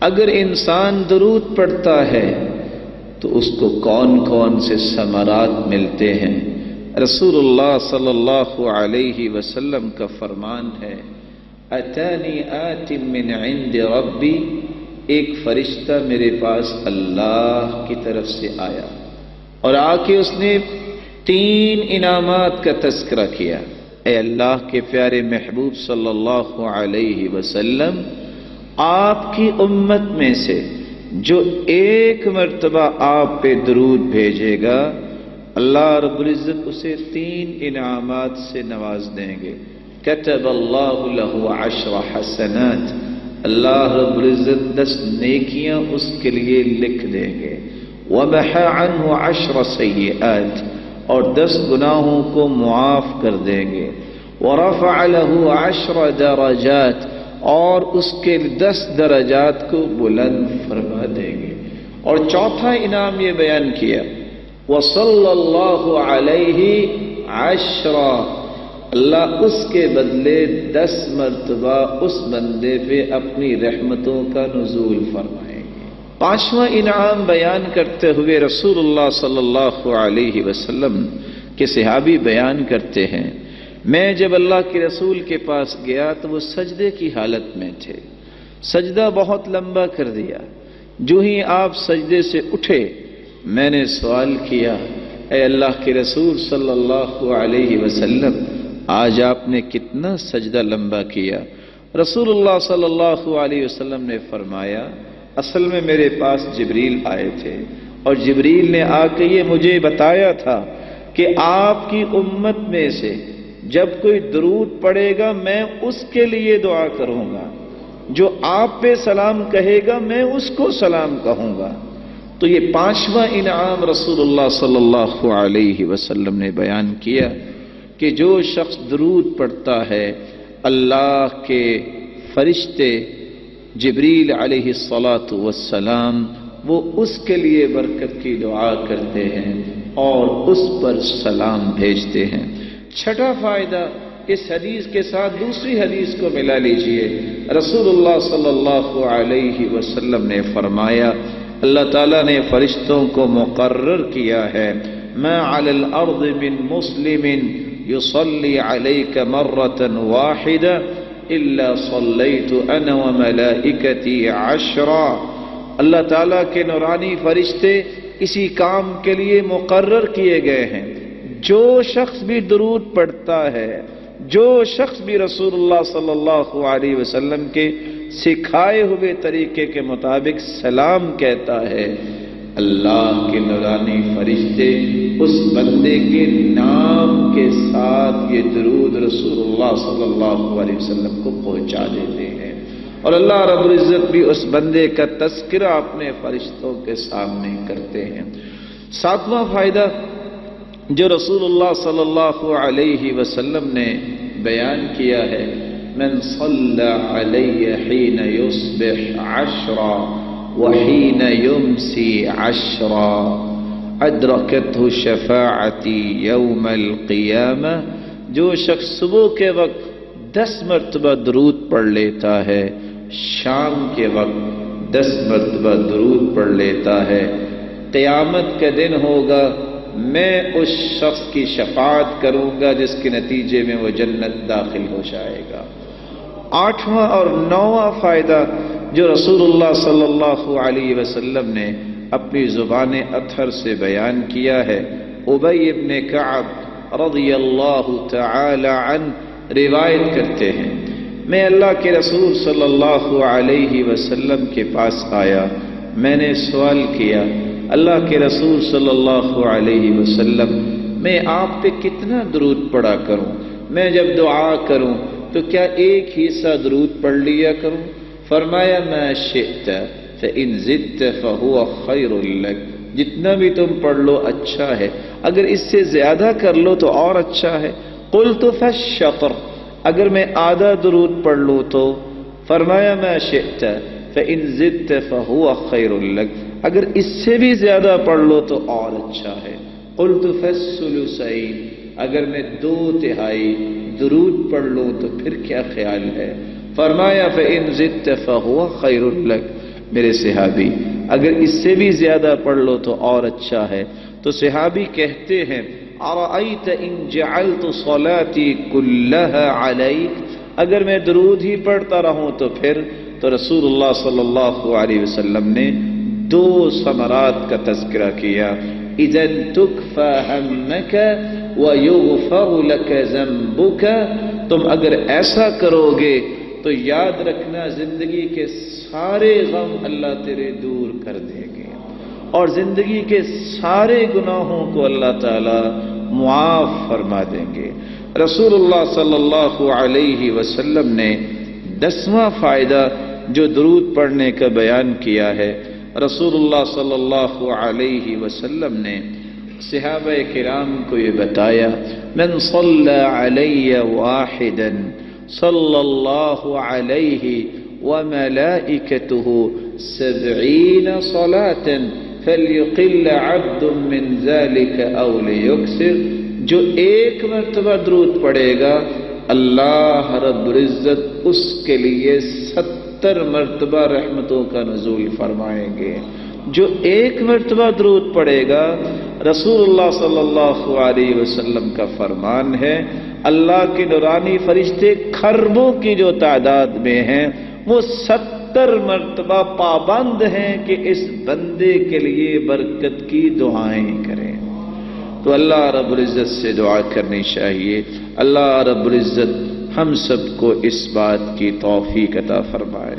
اگر انسان درود پڑھتا ہے تو اس کو کون کون سے ثمرات ملتے ہیں؟ رسول اللہ صلی اللہ علیہ وسلم کا فرمان ہے، اتانی آت من عند ربی، ایک فرشتہ میرے پاس اللہ کی طرف سے آیا اور آ کے اس نے 3 انعامات کا تذکرہ کیا۔ اے اللہ کے پیارے محبوب صلی اللہ علیہ وسلم، آپ کی امت میں سے جو ایک مرتبہ آپ پہ درود بھیجے گا، اللہ رب العزت اسے 3 انعامات سے نواز دیں گے۔ کتب اللہ لہ 10 حسنات، اللہ رب العزت 10 نیکیاں اس کے لیے لکھ دیں گے۔ ومحى عنہ 10 سیئات، اور 10 گناہوں کو معاف کر دیں گے۔ ورفع له 10 درجات، اور اس کے 10 درجات کو بلند فرما دیں گے۔ اور چوتھا انعام یہ بیان کیا، وصلی اللہ علیہ 10، اللہ اس کے بدلے 10 مرتبہ اس بندے پہ اپنی رحمتوں کا نزول فرمائیں گے۔ 5واں انعام بیان کرتے ہوئے رسول اللہ صلی اللہ علیہ وسلم کے صحابی بیان کرتے ہیں، میں جب اللہ کے رسول کے پاس گیا تو وہ سجدے کی حالت میں تھے، سجدہ بہت لمبا کر دیا۔ جو ہی آپ سجدے سے اٹھے، میں نے سوال کیا، اے اللہ کے رسول صلی اللہ علیہ وسلم، آج آپ نے کتنا سجدہ لمبا کیا؟ رسول اللہ صلی اللہ علیہ وسلم نے فرمایا، اصل میں میرے پاس جبریل آئے تھے اور جبریل نے آ کے یہ مجھے بتایا تھا کہ آپ کی امت میں سے جب کوئی درود پڑھے گا میں اس کے لیے دعا کروں گا، جو آپ پہ سلام کہے گا میں اس کو سلام کہوں گا۔ تو یہ 5واں انعام رسول اللہ صلی اللہ علیہ وسلم نے بیان کیا کہ جو شخص درود پڑھتا ہے، اللہ کے فرشتے جبریل علیہ الصلاۃ والسلام وہ اس کے لیے برکت کی دعا کرتے ہیں اور اس پر سلام بھیجتے ہیں۔ چھٹا فائدہ اس حدیث کے ساتھ دوسری حدیث کو ملا لیجئے۔ رسول اللہ صلی اللہ علیہ وسلم نے فرمایا، اللہ تعالیٰ نے فرشتوں کو مقرر کیا ہے، ما علی الارض من مسلم یصلی علیک مرۃ واحدہ الا صلیت انا وملائکتی 10۔ اللہ تعالیٰ کے نورانی فرشتے اسی کام کے لیے مقرر کیے گئے ہیں، جو شخص بھی درود پڑھتا ہے، جو شخص بھی رسول اللہ صلی اللہ علیہ وسلم کے سکھائے ہوئے طریقے کے مطابق سلام کہتا ہے، اللہ کے نورانی فرشتے اس بندے کے نام کے ساتھ یہ درود رسول اللہ صلی اللہ علیہ وسلم کو پہنچا دیتے ہیں، اور اللہ رب العزت بھی اس بندے کا تذکرہ اپنے فرشتوں کے سامنے کرتے ہیں۔ 7واں فائدہ جو رسول اللہ صلی اللہ علیہ وسلم نے بیان کیا ہے، من صلی علی حین یصبح 10 وحین یمسی 10 ادرکتہ شفاعتی یوم القیامہ، جو شخص صبح کے وقت 10 مرتبہ درود پڑھ لیتا ہے، شام کے وقت 10 مرتبہ درود پڑھ لیتا ہے، قیامت کا دن ہوگا میں اس شخص کی شفاعت کروں گا جس کے نتیجے میں وہ جنت داخل ہو جائے گا۔ 8واں اور 9واں فائدہ جو رسول اللہ صلی اللہ علیہ وسلم نے اپنی زبان اطہر سے بیان کیا ہے، ابی بن کعب رضی اللہ تعالی عنہ روایت کرتے ہیں، میں اللہ کے رسول صلی اللہ علیہ وسلم کے پاس آیا، میں نے سوال کیا، اللہ کے رسول صلی اللہ علیہ وسلم، میں آپ پہ کتنا درود پڑھا کروں؟ میں جب دعا کروں تو کیا ایک ہی سا درود پڑھ لیا کروں؟ فرمایا، ما شئت فإن زدت فهو خیر لک، جتنا بھی تم پڑھ لو اچھا ہے، اگر اس سے زیادہ کر لو تو اور اچھا ہے۔ قلت فالشطر، اگر میں آدھا درود پڑھ لوں تو؟ فرمایا، ما شئت فإن زدت فهو خیر لک، اگر اس سے بھی زیادہ پڑھ لو تو اور اچھا ہے۔ قلت فالثلثین، اگر میں 2/3 درود پڑھ لوں تو پھر کیا خیال ہے؟ فرمایا، فإن زدت فهو خیر لک، میرے صحابی اگر اس سے بھی زیادہ پڑھ لو تو اور اچھا ہے۔ تو صحابی کہتے ہیں ارأیت ان جعلت صلاتی کلها علیک، اگر میں درود ہی پڑھتا رہوں تو پھر؟ تو رسول اللہ صلی اللہ علیہ وسلم نے دو ثمرات کا تذکرہ کیا، اذن تکفی ہمک ویغفر لک ذنبک، تم اگر ایسا کرو گے تو یاد رکھنا زندگی کے سارے غم اللہ تیرے دور کر دے گے اور زندگی کے سارے گناہوں کو اللہ تعالی معاف فرما دیں گے۔ رسول اللہ صلی اللہ علیہ وسلم نے 10واں فائدہ جو درود پڑھنے کا بیان کیا ہے، رسول اللہ صلی اللہ علیہ وسلم نے صحابہ کرام کو یہ بتایا، من صلی علی واحدا صلی اللہ علیہ وملائکتہ 70 صلاة فلیقل عبد من ذلك او لیکثر، جو ایک مرتبہ درود پڑھے گا اللہ رب العزت اس کے لیے 70 مرتبہ رحمتوں کا نزول فرمائیں گے۔ جو ایک مرتبہ درود پڑھے گا، رسول اللہ صلی اللہ علیہ وسلم کا فرمان ہے، اللہ کے نورانی فرشتے کھربوں کی جو تعداد میں ہیں وہ 70 مرتبہ پابند ہیں کہ اس بندے کے لیے برکت کی دعائیں کریں۔ تو اللہ رب العزت سے دعا کرنی چاہیے، اللہ رب العزت ہم سب کو اس بات کی توفیق عطا فرمائے۔